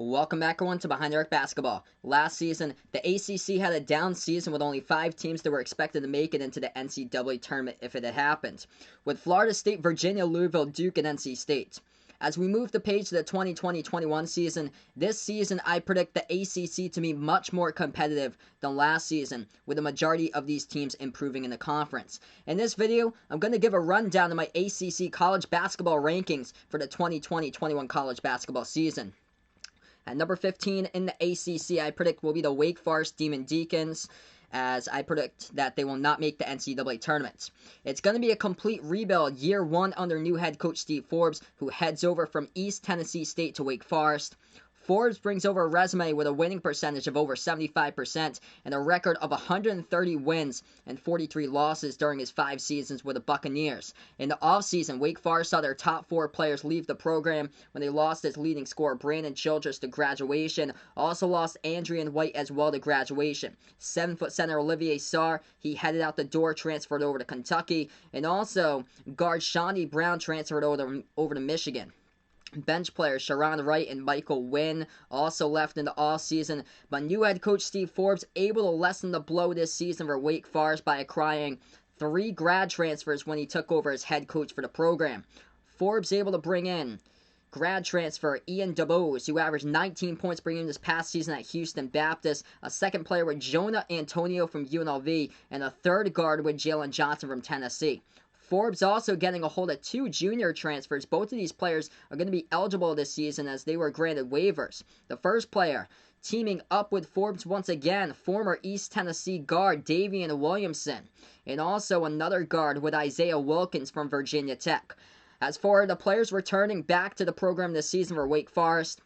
Welcome back, everyone, to Behind the Arc Basketball. Last season, the ACC had a down season with only 5 teams that were expected to make it into the NCAA tournament if it had happened, with Florida State, Virginia, Louisville, Duke, and NC State. As we move the page to the 2020-21 season, this season I predict the ACC to be much more competitive than last season, with the majority of these teams improving in the conference. In this video, I'm going to give a rundown of my ACC college basketball rankings for the 2020-21 college basketball season. At number 15 in the ACC, I predict will be the Wake Forest Demon Deacons, as I predict that they will not make the NCAA tournament. It's going to be a complete rebuild year one under new head coach Steve Forbes, who heads over from East Tennessee State to Wake Forest. Forbes brings over a resume with a winning percentage of over 75% and a record of 130 wins and 43 losses during his 5 seasons with the Buccaneers. In the offseason, Wake Forest saw their top 4 players leave the program when they lost its leading scorer Brandon Childress to graduation. Also lost Andrian White as well to graduation. 7-foot center Olivier Sarr, he headed out the door, transferred over to Kentucky. And also, guard Shawnee Brown transferred over to Michigan. Bench players Sharon Wright and Michael Wynn also left in the offseason, but new head coach Steve Forbes able to lessen the blow this season for Wake Forest by acquiring 3 grad transfers when he took over as head coach for the program. Forbes able to bring in grad transfer Ian DeBose, who averaged 19 points per game this past season at Houston Baptist, a second player with Jonah Antonio from UNLV, and a third guard with Jalen Johnson from Tennessee. Forbes also getting a hold of 2 junior transfers. Both of these players are going to be eligible this season as they were granted waivers. The first player teaming up with Forbes once again, former East Tennessee guard Davian Williamson, and also another guard with Isaiah Wilkins from Virginia Tech. As for the players returning back to the program this season for Wake Forest,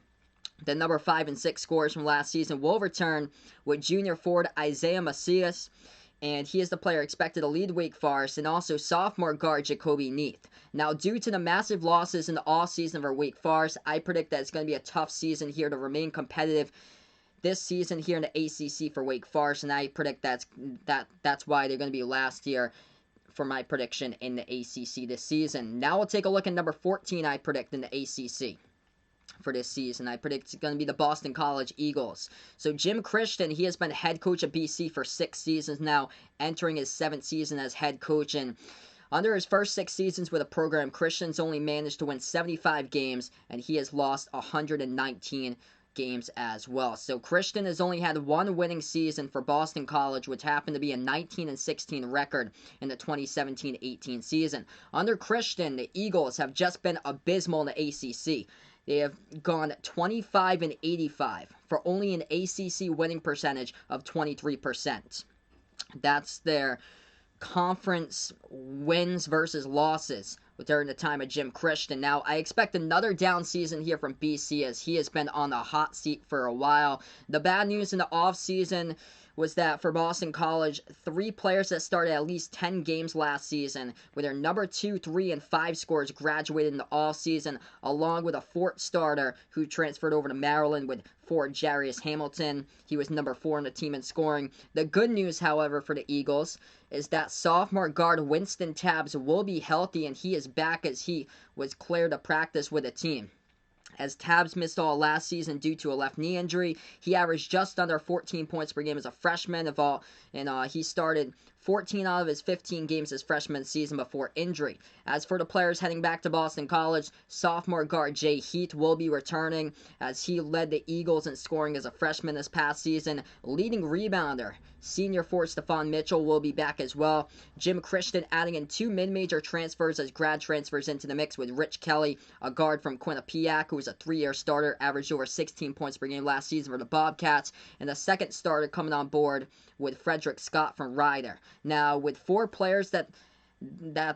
the number 5 and 6 scorers from last season will return with junior forward Isaiah Macias, and he is the player expected to lead Wake Forest, and also sophomore guard Jacoby Neath. Now, due to the massive losses in the offseason for Wake Forest, I predict that it's going to be a tough season here to remain competitive this season here in the ACC for Wake Forest, and I predict that's why they're going to be last year for my prediction in the ACC this season. Now we'll take a look at number 14 I predict in the ACC. For this season, I predict it's going to be the Boston College Eagles. So Jim Christian, he has been head coach of BC for 6 seasons now, entering his 7th season as head coach. And under his first 6 seasons with the program, Christian's only managed to win 75 games, and he has lost 119 games as well. So Christian has only had 1 winning season for Boston College, which happened to be a 19-16 record in the 2017-18 season. Under Christian, the Eagles have just been abysmal in the ACC. They have gone 25-85 for only an ACC winning percentage of 23%. That's their conference wins versus losses during the time of Jim Christian. Now, I expect another down season here from BC as he has been on the hot seat for a while. The bad news in the offseason was that for Boston College, 3 players that started at least 10 games last season, with their number 2, 3, and 5 scores graduated in the offseason, along with a 4th starter who transferred over to Maryland with forward Jarius Hamilton. He was number 4 on the team in scoring. The good news, however, for the Eagles is that sophomore guard Winston Tabbs will be healthy, and he is back as he was cleared to practice with the team. As Tabbs missed all last season due to a left knee injury, he averaged just under 14 points per game as a freshman and he started 14 out of his 15 games his freshman season before injury. As for the players heading back to Boston College, sophomore guard Jay Heath will be returning as he led the Eagles in scoring as a freshman this past season. Leading rebounder, senior forward Stephon Mitchell will be back as well. Jim Christian adding in 2 mid-major transfers as grad transfers into the mix with Rich Kelly, a guard from Quinnipiac who was a 3-year starter, averaged over 16 points per game last season for the Bobcats, and the second starter coming on board with Frederick Scott from Ryder. Now, with 4 players that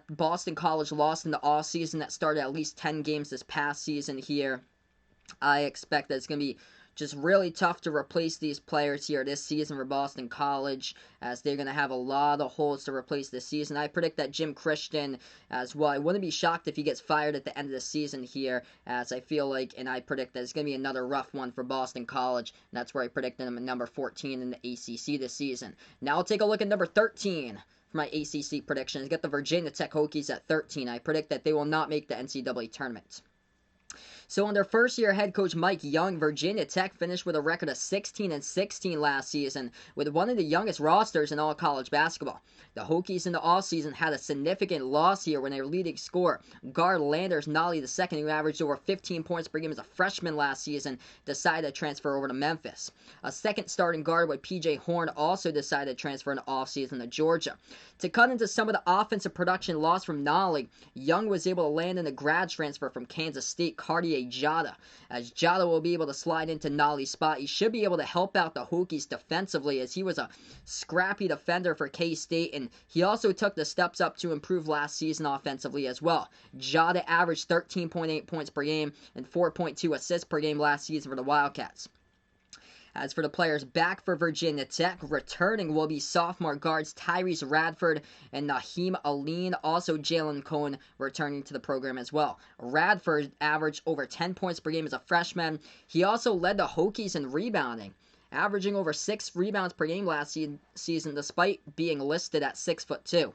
Boston College lost in the offseason that started at least 10 games this past season here, I expect that it's going to be just really tough to replace these players here this season for Boston College, as they're going to have a lot of holes to replace this season. I predict that Jim Christian as well. I wouldn't be shocked if he gets fired at the end of the season here, as I feel like, and I predict that it's going to be another rough one for Boston College, and that's where I predicted him at number 14 in the ACC this season. Now I'll take a look at number 13 for my ACC predictions. Get the Virginia Tech Hokies at 13. I predict that they will not make the NCAA tournament. So under first-year head coach Mike Young, Virginia Tech finished with a record of 16-16 last season, with one of the youngest rosters in all college basketball. The Hokies in the offseason had a significant loss here when their leading scorer, guard Landers Nolley II, who averaged over 15 points per game as a freshman last season, decided to transfer over to Memphis. A second starting guard with P.J. Horn also decided to transfer in the offseason to Georgia. To cut into some of the offensive production lost from Nolley, Young was able to land in a grad transfer from Kansas State, Cartier Jada. As Jada will be able to slide into Nolley's spot, he should be able to help out the Hokies defensively, as he was a scrappy defender for K-State, and he also took the steps up to improve last season offensively as well. Jada averaged 13.8 points per game and 4.2 assists per game last season for the Wildcats. As for the players back for Virginia Tech, returning will be sophomore guards Tyrese Radford and Naheem Aline, also Jalen Cohen returning to the program as well. Radford averaged over 10 points per game as a freshman. He also led the Hokies in rebounding, averaging over 6 rebounds per game last season despite being listed at 6'2".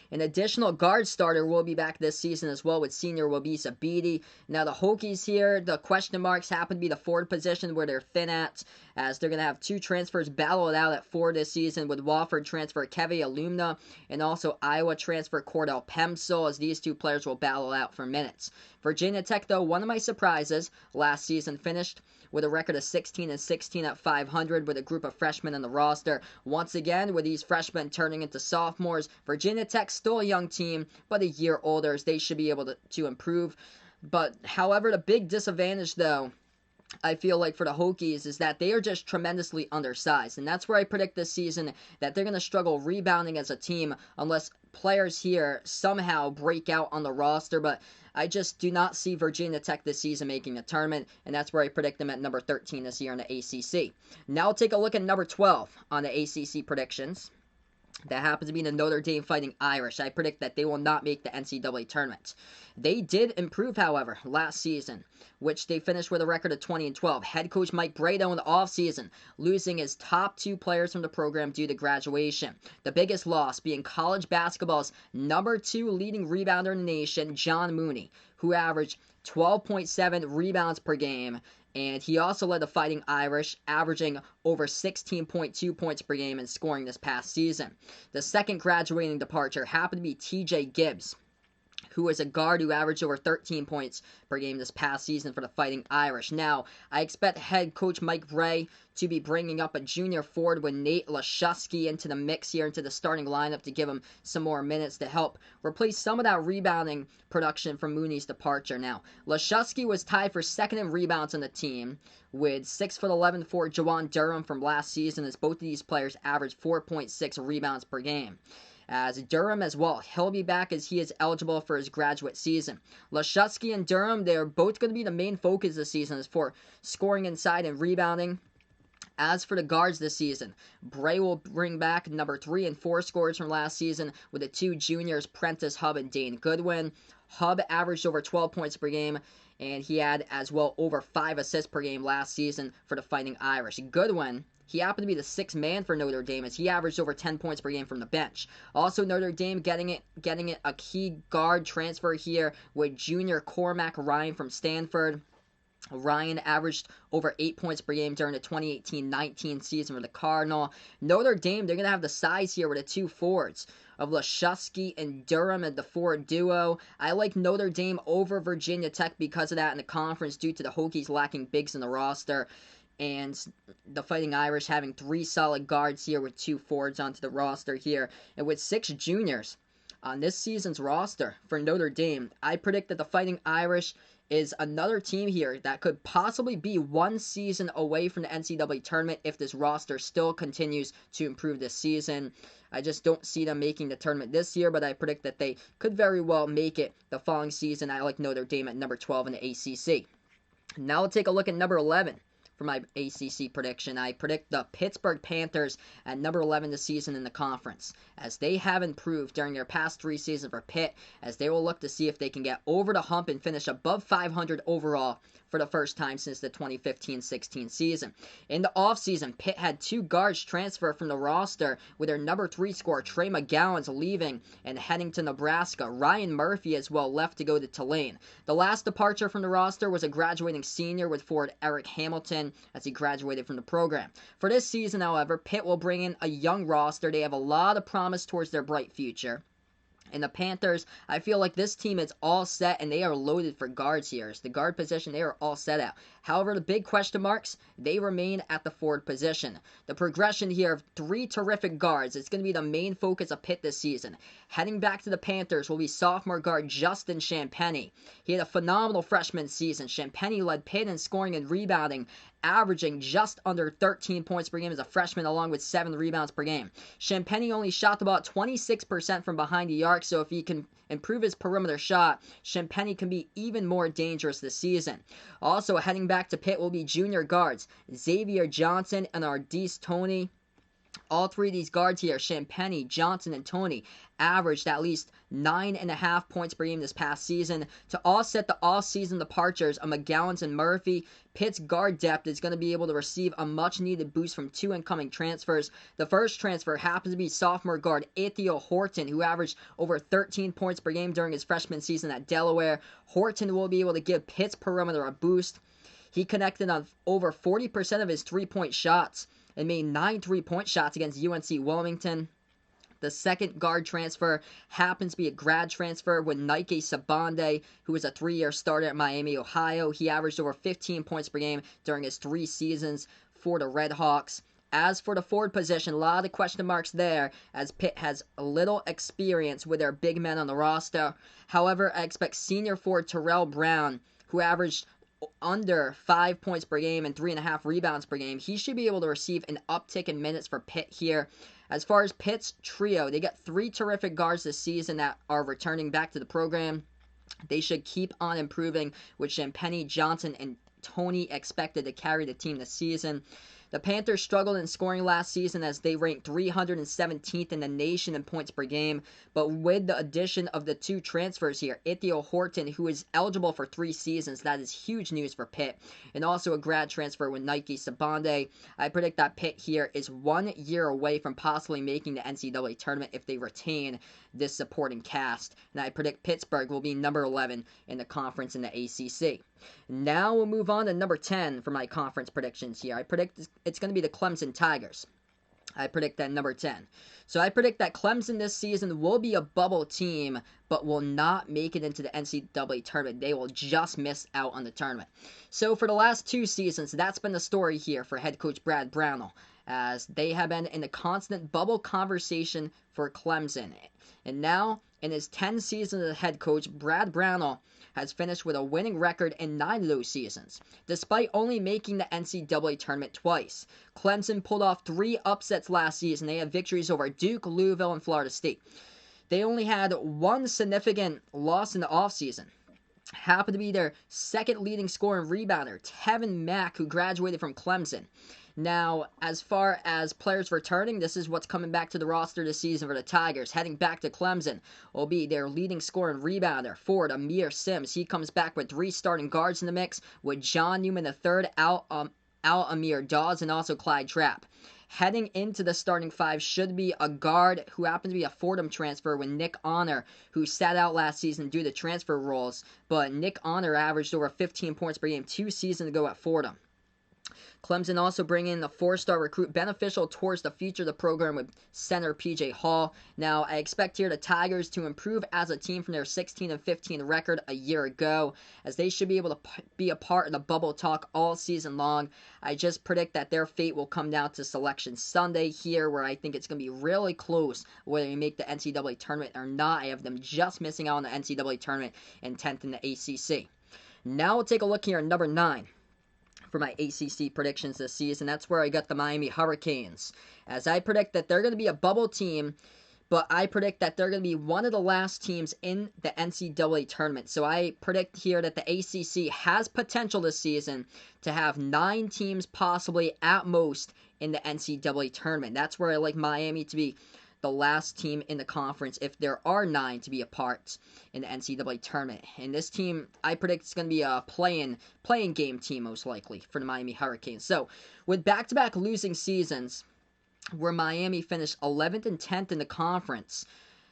An additional guard starter will be back this season as well with senior Wabisa Beatty. Now the Hokies here, the question marks happen to be the forward position where they're thin at, as they're going to have 2 transfers battle it out at 4 this season, with Wofford transfer Kevin Alumna and also Iowa transfer Cordell Pemsel, as these 2 players will battle out for minutes. Virginia Tech, though, one of my surprises, last season finished with a record of 16-16 at 500 with a group of freshmen on the roster. Once again, with these freshmen turning into sophomores, Virginia Tech still a young team, but a year older, as they should be able to improve. But, however, the big disadvantage, though, I feel like for the Hokies is that they are just tremendously undersized. And that's where I predict this season that they're going to struggle rebounding as a team unless players here somehow break out on the roster. But I just do not see Virginia Tech this season making the tournament, and that's where I predict them at number 13 this year in the ACC. Now I'll take a look at number 12 on the ACC predictions. That happens to be the Notre Dame Fighting Irish. I predict that they will not make the NCAA tournament. They did improve, however, last season, which they finished with a record of 20-12. Head coach Mike Brado in the offseason, losing his top 2 players from the program due to graduation. The biggest loss being college basketball's number 2 leading rebounder in the nation, John Mooney, who averaged 12.7 rebounds per game. And he also led the Fighting Irish, averaging over 16.2 points per game and scoring this past season. The second graduating departure happened to be T.J. Gibbs, who is a guard who averaged over 13 points per game this past season for the Fighting Irish. Now, I expect head coach Mike Bray to be bringing up a junior forward with Nate Laszewski into the mix here, into the starting lineup to give him some more minutes to help replace some of that rebounding production from Mooney's departure. Now, Laszewski was tied for second in rebounds on the team with 6'11" forward Jawan Durham from last season, as both of these players averaged 4.6 rebounds per game. As Durham as well, he'll be back as he is eligible for his graduate season. Laszewski and Durham, they're both going to be the main focus this season as for scoring inside and rebounding. As for the guards this season, Bray will bring back number 3 and 4 scorers from last season with the 2 juniors, Prentice Hub and Dane Goodwin. Hub averaged over 12 points per game, and he had as well over 5 assists per game last season for the Fighting Irish. Goodwin, he happened to be the 6th man for Notre Dame, as he averaged over 10 points per game from the bench. Also, Notre Dame getting it a key guard transfer here with junior Cormac Ryan from Stanford. Ryan averaged over 8 points per game during the 2018-19 season for the Cardinal. Notre Dame, they're going to have the size here with the 2 forwards of Laszewski and Durham at the forward duo. I like Notre Dame over Virginia Tech because of that in the conference due to the Hokies lacking bigs in the roster, and the Fighting Irish having 3 solid guards here with 2 forwards onto the roster here. And with 6 juniors on this season's roster for Notre Dame, I predict that the Fighting Irish is another team here that could possibly be 1 season away from the NCAA tournament if this roster still continues to improve this season. I just don't see them making the tournament this year, but I predict that they could very well make it the following season. I like Notre Dame at number 12 in the ACC. Now we'll take a look at number 11 for my ACC prediction. I predict the Pittsburgh Panthers at number 11 this season in the conference, as they have improved during their past 3 seasons for Pitt, as they will look to see if they can get over the hump and finish above 500 overall for the first time since the 2015-16 season. In the offseason, Pitt had 2 guards transfer from the roster, with their number 3 scorer Trey McGowan's leaving and heading to Nebraska. Ryan Murphy as well left to go to Tulane. The last departure from the roster was a graduating senior with forward Eric Hamilton, as he graduated from the program. For this season, however, Pitt will bring in a young roster. They have a lot of promise towards their bright future. And the Panthers, I feel like this team is all set, and they are loaded for guards here. It's the guard position, they are all set out. However, the big question marks, they remain at the forward position. The progression here of 3 terrific guards is going to be the main focus of Pitt this season. Heading back to the Panthers will be sophomore guard Justin Champagnie. He had a phenomenal freshman season. Champagnie led Pitt in scoring and rebounding, averaging just under 13 points per game as a freshman, along with 7 rebounds per game. Champagnie only shot about 26% from behind the arc, so if he can improve his perimeter shot, Champagnie can be even more dangerous this season. Also, heading back to Pitt will be junior guards Xavier Johnson and Ardis Toney. All 3 of these guards here, Champagnie, Johnson, and Toney, averaged at least 9.5 points per game this past season. To offset the off-season departures of McGowan's and Murphy, Pitt's guard depth is going to be able to receive a much-needed boost from 2 incoming transfers. The first transfer happens to be sophomore guard Ithiel Horton, who averaged over 13 points per game during his freshman season at Delaware. Horton will be able to give Pitt's perimeter a boost. He connected on over 40% of his 3-point shots and made 9 3-point shots against UNC Wilmington. The second guard transfer happens to be a grad transfer with Nike Sabande, who was a 3-year starter at Miami, Ohio. He averaged over 15 points per game during his 3 seasons for the Redhawks. As for the forward position, a lot of question marks there, as Pitt has a little experience with their big men on the roster. However, I expect senior forward Terrell Brown, who averaged under 5 points per game and 3.5 rebounds per game. He should be able to receive an uptick in minutes for Pitt here. As far as Pitt's trio, they got 3 terrific guards this season that are returning back to the program. They should keep on improving, with Champagnie, Johnson, and Toney expected to carry the team this season. The Panthers struggled in scoring last season, as they ranked 317th in the nation in points per game, but with the addition of the 2 transfers here, Ithiel Horton, who is eligible for 3 seasons, that is huge news for Pitt, and also a grad transfer with Nike Sabande, I predict that Pitt here is 1 year away from possibly making the NCAA tournament if they retain this supporting cast, and I predict Pittsburgh will be number 11 in the conference in the ACC. Now we'll move on to number 10 for my conference predictions here. I predict it's going to be the Clemson Tigers. I predict that number 10. So I predict that Clemson this season will be a bubble team, but will not make it into the NCAA tournament. They will just miss out on the tournament. So for the last 2 seasons, that's been the story here for head coach Brad Brownell, as they have been in the constant bubble conversation for Clemson. And now, in his 10 seasons as head coach, Brad Brownell has finished with a winning record in 9 of those seasons, despite only making the NCAA tournament twice. Clemson pulled off 3 upsets last season. They had victories over Duke, Louisville, and Florida State. They only had 1 significant loss in the offseason. Happened to be their second leading scorer and rebounder, Tevin Mack, who graduated from Clemson. Now, as far as players returning, this is what's coming back to the roster this season for the Tigers. Heading back to Clemson will be their leading scorer and rebounder, forward Amir Sims. He comes back with 3 starting guards in the mix, with John Newman III, Al Amir Dawes, and also Clyde Trapp. Heading into the starting 5 should be a guard who happened to be a Fordham transfer with Nick Honor, who sat out last season due to transfer rules, but Nick Honor averaged over 15 points per game 2 seasons ago at Fordham. Clemson also bringing in the 4-star recruit beneficial towards the future of the program with center P.J. Hall. Now, I expect here the Tigers to improve as a team from their 16-15 record a year ago, as they should be able to be a part of the bubble talk all season long. I just predict that their fate will come down to Selection Sunday here, where I think it's going to be really close whether they make the NCAA tournament or not. I have them just missing out on the NCAA tournament and 10th in the ACC. Now we'll take a look here at number 9. For my ACC predictions this season. That's where I got the Miami Hurricanes, as I predict that they're going to be a bubble team, but I predict that they're going to be one of the last teams in the NCAA tournament. So I predict here that the ACC has potential this season to have 9 teams possibly at most in the NCAA tournament. That's where I like Miami to be the last team in the conference if there are 9 to be a part in the NCAA tournament. And this team, I predict it's going to be a playing game team most likely for the Miami Hurricanes. So with back-to-back losing seasons, where Miami finished 11th and 10th in the conference,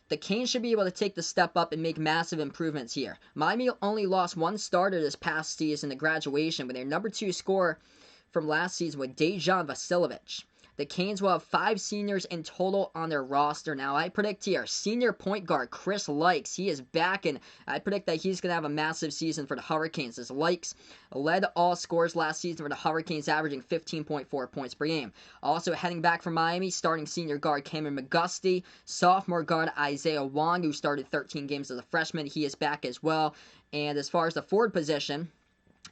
the Canes should be able to take the step up and make massive improvements here. Miami only lost 1 starter this past season to graduation, with their number 2 scorer from last season with Dejan Vasiljevic. The Canes will have 5 seniors in total on their roster. Now, I predict here, senior point guard Chris Lykes, he is back, and I predict that he's going to have a massive season for the Hurricanes, as Lykes led all scorers last season for the Hurricanes, averaging 15.4 points per game. Also heading back from Miami, starting senior guard Cameron McGusty, sophomore guard Isaiah Wong, who started 13 games as a freshman, he is back as well. And as far as the forward position,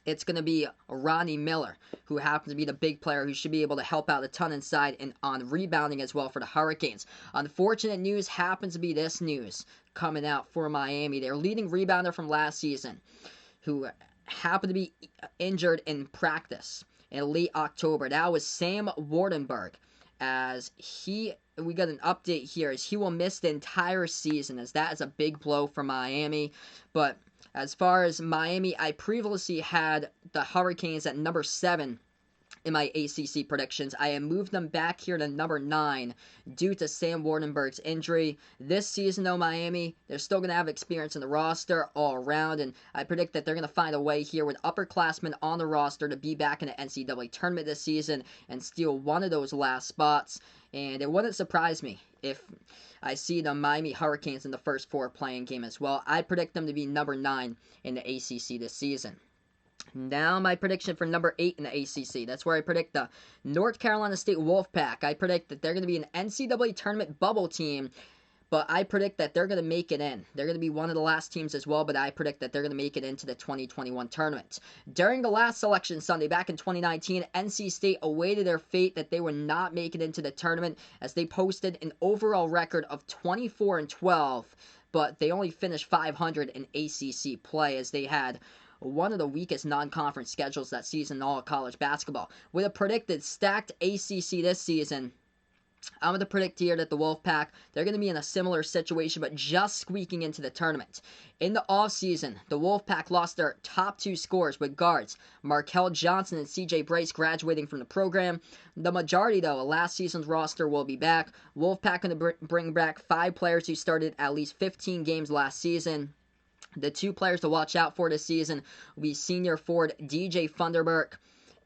it's going to be Ronnie Miller, who happens to be the big player who should be able to help out a ton inside and on rebounding as well for the Hurricanes. Unfortunate news happens to be this news coming out for Miami. Their leading rebounder from last season, who happened to be injured in practice in late October. That was Sam Wardenberg. We got an update here as he will miss the entire season, as that is a big blow for Miami. But as far as Miami, I previously had the Hurricanes at number 7 in my ACC predictions. I have moved them back here to number 9 due to Sam Wardenberg's injury. This season, though, Miami, they're still going to have experience in the roster all around, and I predict that they're going to find a way here with upperclassmen on the roster to be back in the NCAA tournament this season and steal one of those last spots. And it wouldn't surprise me if I see the Miami Hurricanes in the first 4 playing game as well. I predict them to be number 9 in the ACC this season. Now my prediction for number 8 in the ACC. That's where I predict the North Carolina State Wolfpack. I predict that they're going to be an NCAA tournament bubble team, but I predict that they're going to make it in. They're going to be one of the last teams as well, but I predict that they're going to make it into the 2021 tournament. During the last selection Sunday back in 2019, NC State awaited their fate that they would not make it into the tournament, as they posted an overall record of 24-12, but they only finished 500 in ACC play, as they had one of the weakest non-conference schedules that season in all of college basketball. With a predicted stacked ACC this season, I'm going to predict here that the Wolfpack, they're going to be in a similar situation, but just squeaking into the tournament. In the offseason, the Wolfpack lost their top 2 scorers with guards Markel Johnson and CJ Bryce graduating from the program. The majority, though, of last season's roster will be back. Wolfpack going to bring back 5 players who started at least 15 games last season. The 2 players to watch out for this season will be senior forward DJ Funderburk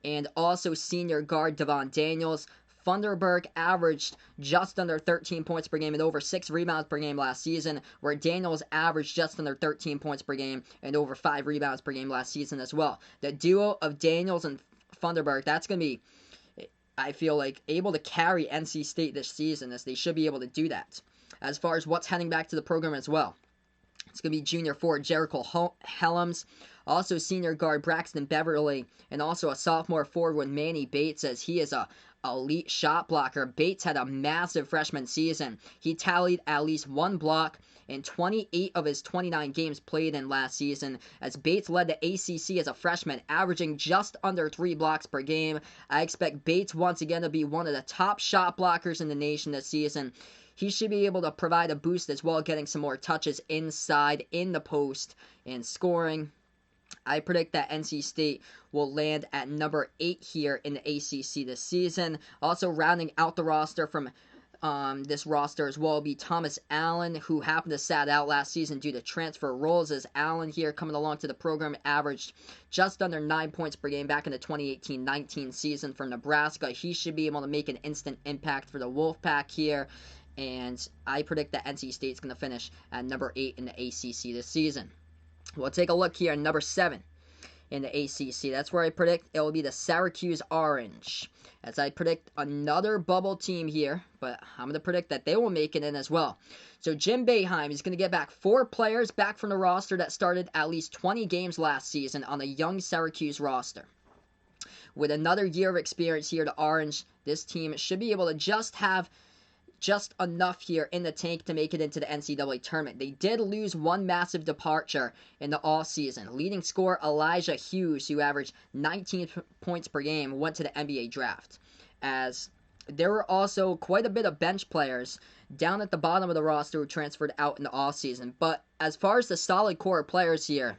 and also senior guard Devon Daniels. Funderburk averaged just under 13 points per game and over 6 rebounds per game last season, where Daniels averaged just under 13 points per game and over 5 rebounds per game last season as well. The duo of Daniels and Funderburk, that's going to be, I feel like, able to carry NC State this season, as they should be able to do that. As far as what's heading back to the program as well, it's going to be junior forward Jericho Helms, also senior guard Braxton Beverly, and also a sophomore forward with Manny Bates, as he is a elite shot blocker. Bates had a massive freshman season. He tallied at least 1 block in 28 of his 29 games played in last season, as Bates led the ACC as a freshman, averaging just under 3 blocks per game. I expect Bates once again to be one of the top shot blockers in the nation this season. He should be able to provide a boost as well, getting some more touches inside, in the post, and scoring. I predict that NC State will land at number 8 here in the ACC this season. Also rounding out the roster from this roster as well will be Thomas Allen, who happened to sat out last season due to transfer roles, as Allen here coming along to the program averaged just under 9 points per game back in the 2018-19 season for Nebraska. He should be able to make an instant impact for the Wolfpack here. And I predict that NC State's going to finish at number 8 in the ACC this season. We'll take a look here at number 7 in the ACC. That's where I predict it will be the Syracuse Orange, as I predict another bubble team here, but I'm going to predict that they will make it in as well. So Jim Boeheim is going to get back 4 players back from the roster that started at least 20 games last season on the young Syracuse roster. With another year of experience here to Orange, this team should be able to just have just enough here in the tank to make it into the NCAA tournament. They did lose one massive departure in the offseason. Leading scorer Elijah Hughes, who averaged 19 points per game, went to the NBA draft. As there were also quite a bit of bench players down at the bottom of the roster who transferred out in the offseason. But as far as the solid core of players here,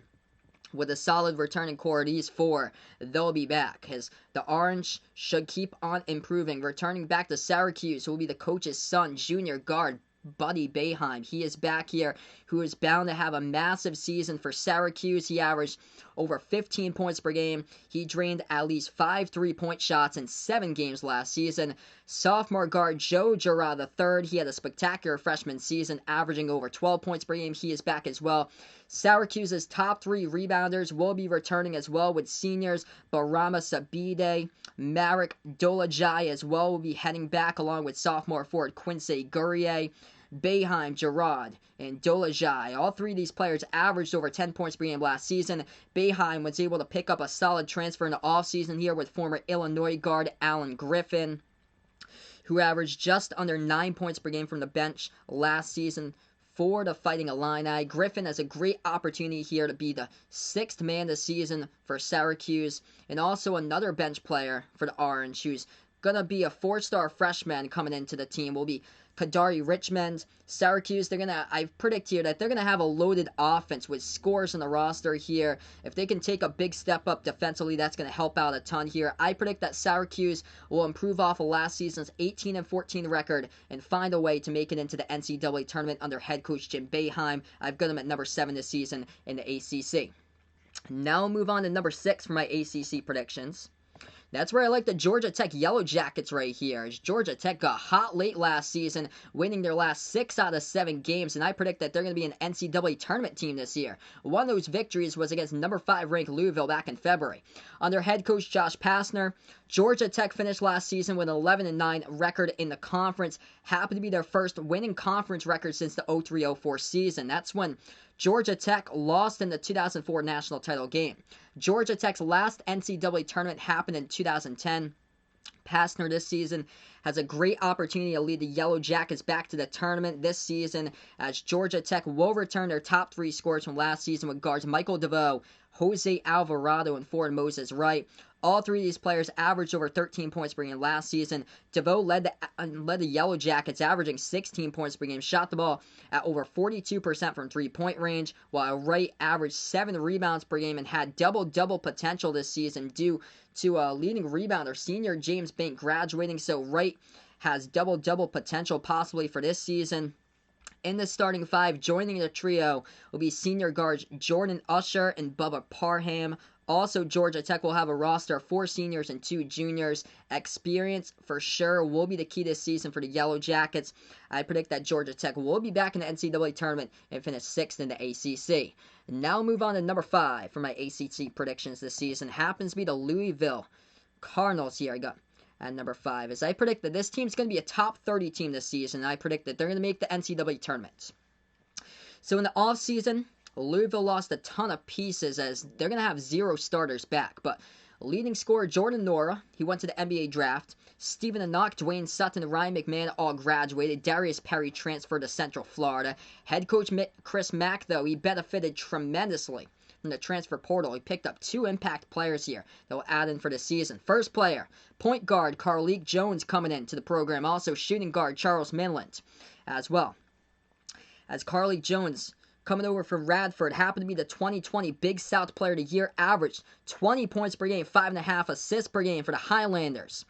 with a solid returning core, these four, they'll be back. As the Orange should keep on improving. Returning back to Syracuse will be the coach's son, junior guard Buddy Boeheim. He is back here, who is bound to have a massive season for Syracuse. He averaged over 15 points per game. He drained at least 5 3-point shots in 7 games last season. Sophomore guard Joe Girard III, he had a spectacular freshman season, averaging over 12 points per game. He is back as well. Syracuse's top 3 rebounders will be returning as well, with seniors Barama Sabide, Marek Dolajai as well will be heading back, along with sophomore forward Quincy Gurrier. Boeheim, Girard, and Dolajai. All 3 of these players averaged over 10 points per game last season. Boeheim was able to pick up a solid transfer in the offseason here with former Illinois guard Alan Griffin, who averaged just under 9 points per game from the bench last season for the Fighting Illini. Griffin has a great opportunity here to be the 6th man this season for Syracuse, and also another bench player for the Orange who's going to be a 4-star freshman coming into the team will be Kadari Richmond. Syracuse, I predict here that they're going to have a loaded offense with scores in the roster here. If they can take a big step up defensively, that's going to help out a ton here. I predict that Syracuse will improve off of last season's 18-14 record and find a way to make it into the NCAA tournament under head coach Jim Boeheim. I've got them at number 7 this season in the ACC. Now we'll move on to number 6 for my ACC predictions. That's where I like the Georgia Tech Yellow Jackets right here. As Georgia Tech got hot late last season, winning their last 6 out of 7 games, and I predict that they're going to be an NCAA tournament team this year. One of those victories was against number 5 ranked Louisville back in February. Under head coach Josh Pastner, Georgia Tech finished last season with an 11-9 record in the conference. Happened to be their first winning conference record since the 03-04 season. That's when Georgia Tech lost in the 2004 national title game. Georgia Tech's last NCAA tournament happened in 2010. Pastner this season has a great opportunity to lead the Yellow Jackets back to the tournament this season, as Georgia Tech will return their top 3 scorers from last season with guards Michael DeVoe, Jose Alvarado, and forward Moses Wright. All 3 of these players averaged over 13 points per game last season. DeVoe led the Yellow Jackets, averaging 16 points per game, shot the ball at over 42% from 3-point range, while Wright averaged 7 rebounds per game and had double-double potential this season due to a leading rebounder, senior James Bank, graduating. So Wright has double-double potential possibly for this season. In the starting 5, joining the trio will be senior guards Jordan Usher and Bubba Parham. Also, Georgia Tech will have a roster of 4 seniors and 2 juniors. Experience, for sure, will be the key this season for the Yellow Jackets. I predict that Georgia Tech will be back in the NCAA tournament and finish 6th in the ACC. Now we'll move on to number 5 for my ACC predictions this season. Happens to be the Louisville Cardinals here. I got at number 5. As I predict that this team's going to be a top 30 team this season. I predict that they're going to make the NCAA tournament. So in the offseason, Louisville lost a ton of pieces as they're going to have 0 starters back. But leading scorer Jordan Nora, he went to the NBA draft. Stephen Enoch, Dwayne Sutton, Ryan McMahon all graduated. Darius Perry transferred to Central Florida. Head coach Chris Mack, though, he benefited tremendously from the transfer portal. He picked up 2 impact players here that will add in for the season. First player, point guard Carleek Jones coming into the program. Also shooting guard Charles Minland as well. As Carleek Jones coming over from Radford, happened to be the 2020 Big South Player of the Year, averaged 20 points per game, 5.5 assists per game for the Highlanders.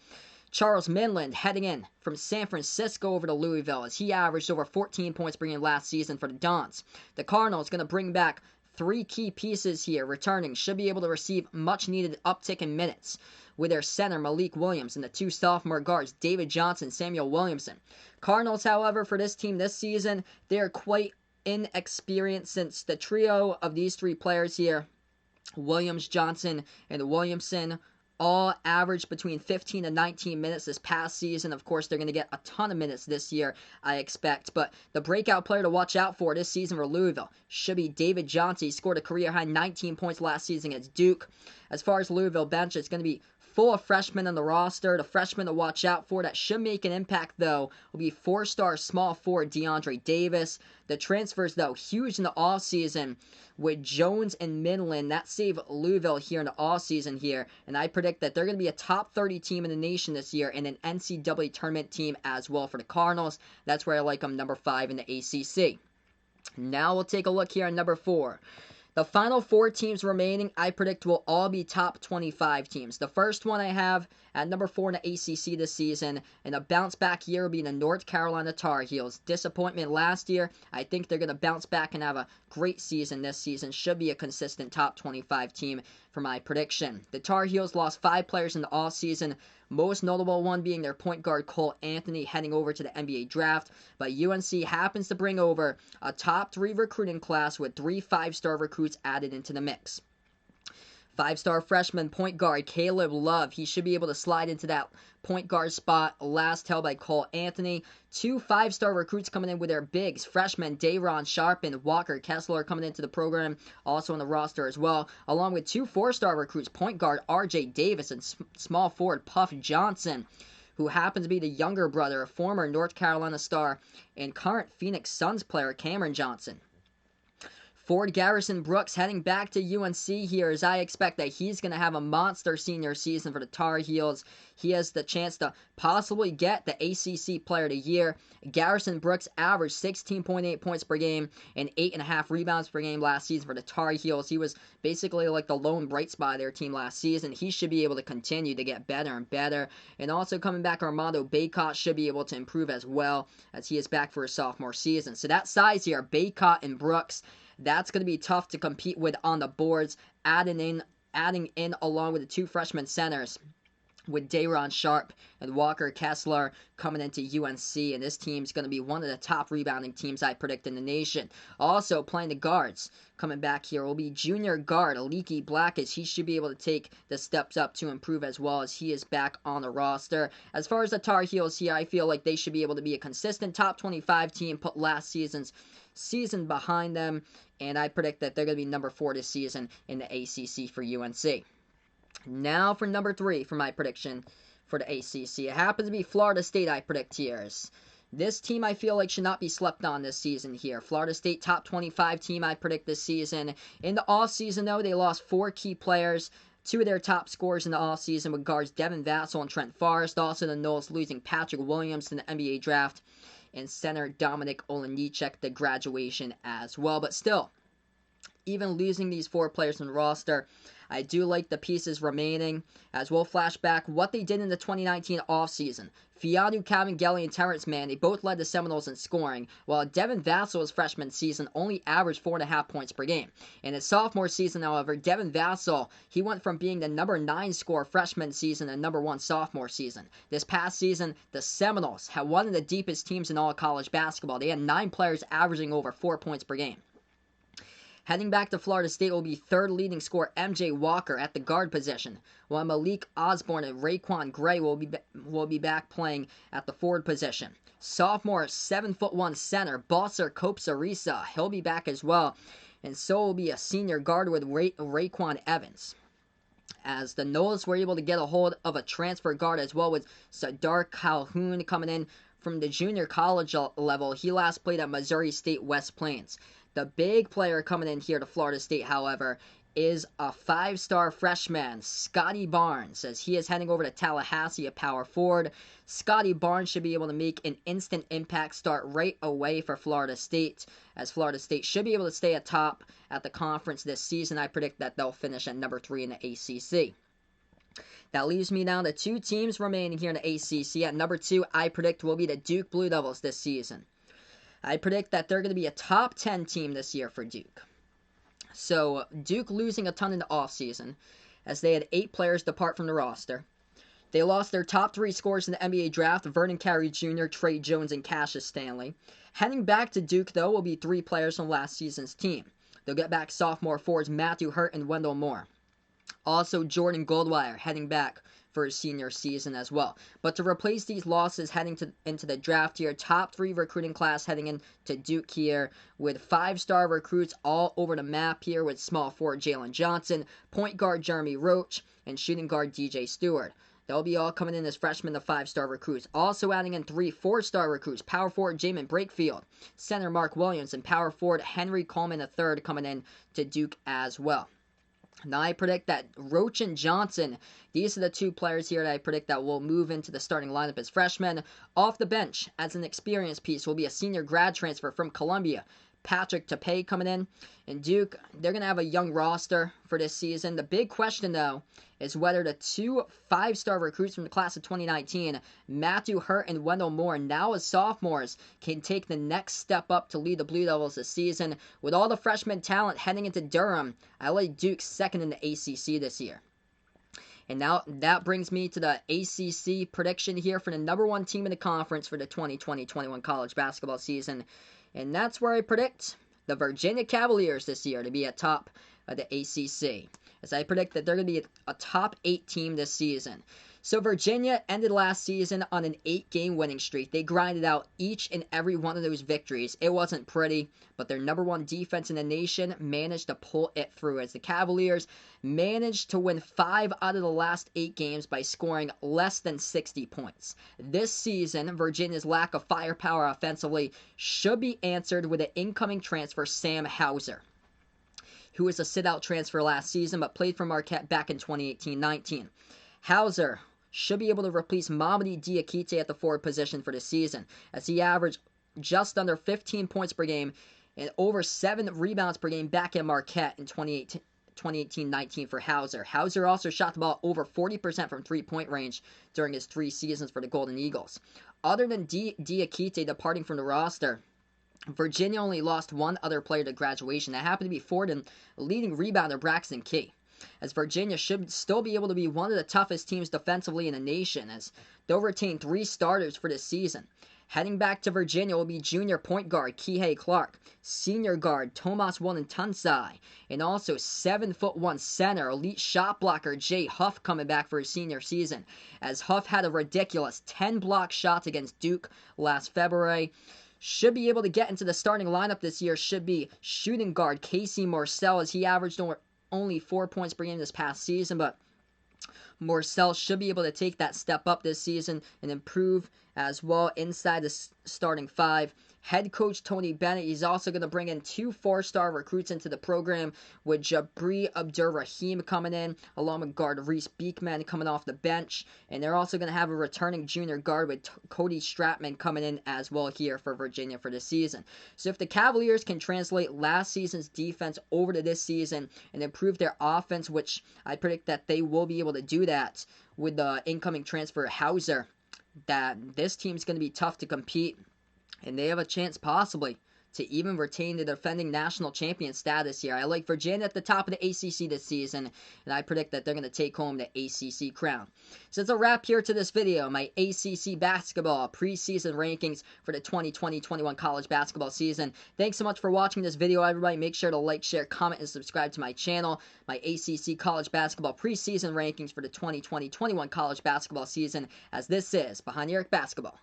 Charles Minland heading in from San Francisco over to Louisville as he averaged over 14 points per game last season for the Dons. The Cardinals going to bring back 3 key pieces here returning, should be able to receive much needed uptick in minutes with their center Malik Williams and the 2 sophomore guards David Johnson, Samuel Williamson. Cardinals, however, for this team this season, they are quite inexperienced since the trio of these 3 players here, Williams, Johnson, and Williamson, all averaged between 15 and 19 minutes this past season. Of course, they're going to get a ton of minutes this year, I expect. But the breakout player to watch out for this season for Louisville should be David Johnson. He scored a career-high 19 points last season against Duke. As far as Louisville bench, it's going to be full of freshmen on the roster. The freshmen to watch out for that should make an impact, though, will be four-star small forward DeAndre Davis. The transfers, though, huge in the offseason with Jones and Midland. That saved Louisville here in the offseason here, and I predict that they're going to be a top 30 team in the nation this year and an NCAA tournament team as well for the Cardinals. That's where I like them, number 5 in the ACC. Now we'll take a look here on number 4. The final 4 teams remaining, I predict, will all be top 25 teams. The first one I have at number 4 in the ACC this season, and a bounce-back year will be the North Carolina Tar Heels. Disappointment last year. I think they're going to bounce back and have a great season this season. Should be a consistent top 25 team for my prediction. The Tar Heels lost 5 players in the offseason, most notable one being their point guard Cole Anthony heading over to the NBA draft. But UNC happens to bring over a top 3 recruiting class with 3 5-star recruits added into the mix. 5-star freshman point guard Caleb Love. He should be able to slide into that point guard spot last held by Cole Anthony. 2 5-star recruits coming in with their bigs. Freshmen Day'Ron Sharp and Walker Kessler coming into the program, also on the roster as well, along with 2 4-star recruits, point guard RJ Davis and small forward Puff Johnson, who happens to be the younger brother of former North Carolina star and current Phoenix Suns player Cameron Johnson. Ford Garrison Brooks heading back to UNC here, as I expect that he's going to have a monster senior season for the Tar Heels. He has the chance to possibly get the ACC Player of the Year. Garrison Brooks averaged 16.8 points per game and 8.5 rebounds per game last season for the Tar Heels. He was basically like the lone bright spot of their team last season. He should be able to continue to get better and better. And also coming back, Armando Bacot should be able to improve as well, as he is back for his sophomore season. So that size here, Bacot and Brooks, that's going to be tough to compete with on the boards, adding in along with the 2 freshman centers with Day'Ron Sharp and Walker Kessler coming into UNC, and this team's going to be one of the top rebounding teams I predict in the nation. Also playing the guards coming back here will be junior guard Leaky Blackis. He should be able to take the steps up to improve as well, as he is back on the roster. As far as the Tar Heels here, I feel like they should be able to be a consistent top 25 team, put last season's season behind them, and I predict that they're going to be number 4 this season in the ACC for UNC. Now for number 3 for my prediction for the ACC. It happens to be Florida State, I predict here. This team I feel like should not be slept on this season here. Florida State top 25 team I predict this season. In the offseason though, they lost 4 key players. 2 of their top scorers in the offseason with guards Devin Vassell and Trent Forrest. Also the Noles losing Patrick Williams to the NBA draft, and center Dominic Olejniczak, the graduation as well. But still, even losing these 4 players on the roster, I do like the pieces remaining, as we'll flash back what they did in the 2019 offseason. Fianu Kabengele and Terrence Mann, they both led the Seminoles in scoring, while Devin Vassell's freshman season only averaged 4.5 points per game. In his sophomore season, however, Devin Vassell, he went from being the number 9 scorer freshman season to number 1 sophomore season. This past season, the Seminoles had one of the deepest teams in all college basketball. They had 9 players averaging over 4 points per game. Heading back to Florida State will be 3rd leading scorer MJ Walker at the guard position, while Malik Osborne and Raekwon Gray will be back playing at the forward position. Sophomore 7'1" center Bosser Kopsarisa, he'll be back as well, and so will be a senior guard with Raekwon Evans. As the Noles were able to get a hold of a transfer guard as well, with Sadar Calhoun coming in from the junior college level. He last played at Missouri State West Plains. The big player coming in here to Florida State, however, is a 5-star freshman, Scotty Barnes, as he is heading over to Tallahassee, a power forward. Scotty Barnes should be able to make an instant impact start right away for Florida State, as Florida State should be able to stay atop at the conference this season. I predict that they'll finish at number 3 in the ACC. That leaves me down to 2 teams remaining here in the ACC. At number 2, I predict will be the Duke Blue Devils this season. I predict that they're going to be a top 10 team this year for Duke. So, Duke losing a ton in the offseason, as they had 8 players depart from the roster. They lost their top 3 scorers in the NBA draft, Vernon Carey Jr., Trey Jones, and Cassius Stanley. Heading back to Duke, though, will be 3 players from last season's team. They'll get back sophomore forwards Matthew Hurt and Wendell Moore. Also, Jordan Goldwire heading back for his senior season as well. But to replace these losses heading into the draft here, top 3 recruiting class heading into Duke here with 5-star recruits all over the map here with small forward Jalen Johnson, point guard Jeremy Roach, and shooting guard DJ Stewart. They'll be all coming in as freshmen, the 5-star recruits. Also adding in 3 4-star recruits. Power forward Jamin Brakefield, center Mark Williams, and power forward Henry Coleman III coming in to Duke as well. Now I predict that Roach and Johnson, these are the 2 players here that I predict that will move into the starting lineup as freshmen. Off the bench, as an experience piece, will be a senior grad transfer from Columbia, Patrick Tapay coming in. And Duke, they're going to have a young roster for this season. The big question, though, is whether the 2 5-star recruits from the class of 2019, Matthew Hurt and Wendell Moore, now as sophomores, can take the next step up to lead the Blue Devils this season. With all the freshman talent heading into Durham, I like Duke second in the ACC this year. And now that brings me to the ACC prediction here for the number 1 team in the conference for the 2020-21 college basketball season. And that's where I predict the Virginia Cavaliers this year to be at top of the ACC, as I predict that they're going to be a top 8 team this season. So Virginia ended last season on an 8-game winning streak. They grinded out each and every one of those victories. It wasn't pretty, but their number 1 defense in the nation managed to pull it through, as the Cavaliers managed to win 5 out of the last 8 games by scoring less than 60 points. This season, Virginia's lack of firepower offensively should be answered with an incoming transfer, Sam Hauser, who was a sit-out transfer last season but played for Marquette back in 2018-19. Hauser should be able to replace Mamadi Diakite at the forward position for the season, as he averaged just under 15 points per game and over 7 rebounds per game back at Marquette in 2018-19 for Hauser. Hauser also shot the ball over 40% from three-point range during his 3 seasons for the Golden Eagles. Other than Diakite departing from the roster, Virginia only lost 1 other player to graduation. That happened to be forward and leading rebounder Braxton Key, as Virginia should still be able to be one of the toughest teams defensively in the nation, as they'll retain 3 starters for this season. Heading back to Virginia will be junior point guard Kihei Clark, senior guard Tomas Wonantunsai, and also 7'1" center, elite shot blocker Jay Huff coming back for his senior season, as Huff had a ridiculous 10 block shots against Duke last February. Should be able to get into the starting lineup this year should be shooting guard Casey Morsell, as he averaged only 4 points per game this past season, but Morsell should be able to take that step up this season and improve as well inside the starting 5. Head coach Tony Bennett, he's also going to bring in 2 4-star recruits into the program, with Jabri Abdur-Rahim coming in, along with guard Reese Beekman coming off the bench. And they're also going to have a returning junior guard with Cody Stratman coming in as well here for Virginia for this season. So if the Cavaliers can translate last season's defense over to this season and improve their offense, which I predict that they will be able to do that with the incoming transfer Hauser, that this team's going to be tough to compete, and they have a chance possibly to even retain the defending national champion status here. I like Virginia at the top of the ACC this season, and I predict that they're going to take home the ACC crown. So it's a wrap here to this video, my ACC basketball preseason rankings for the 2020-21 college basketball season. Thanks so much for watching this video, everybody. Make sure to like, share, comment, and subscribe to my channel. My ACC college basketball preseason rankings for the 2020-21 college basketball season, as this is Behind the Arc Basketball.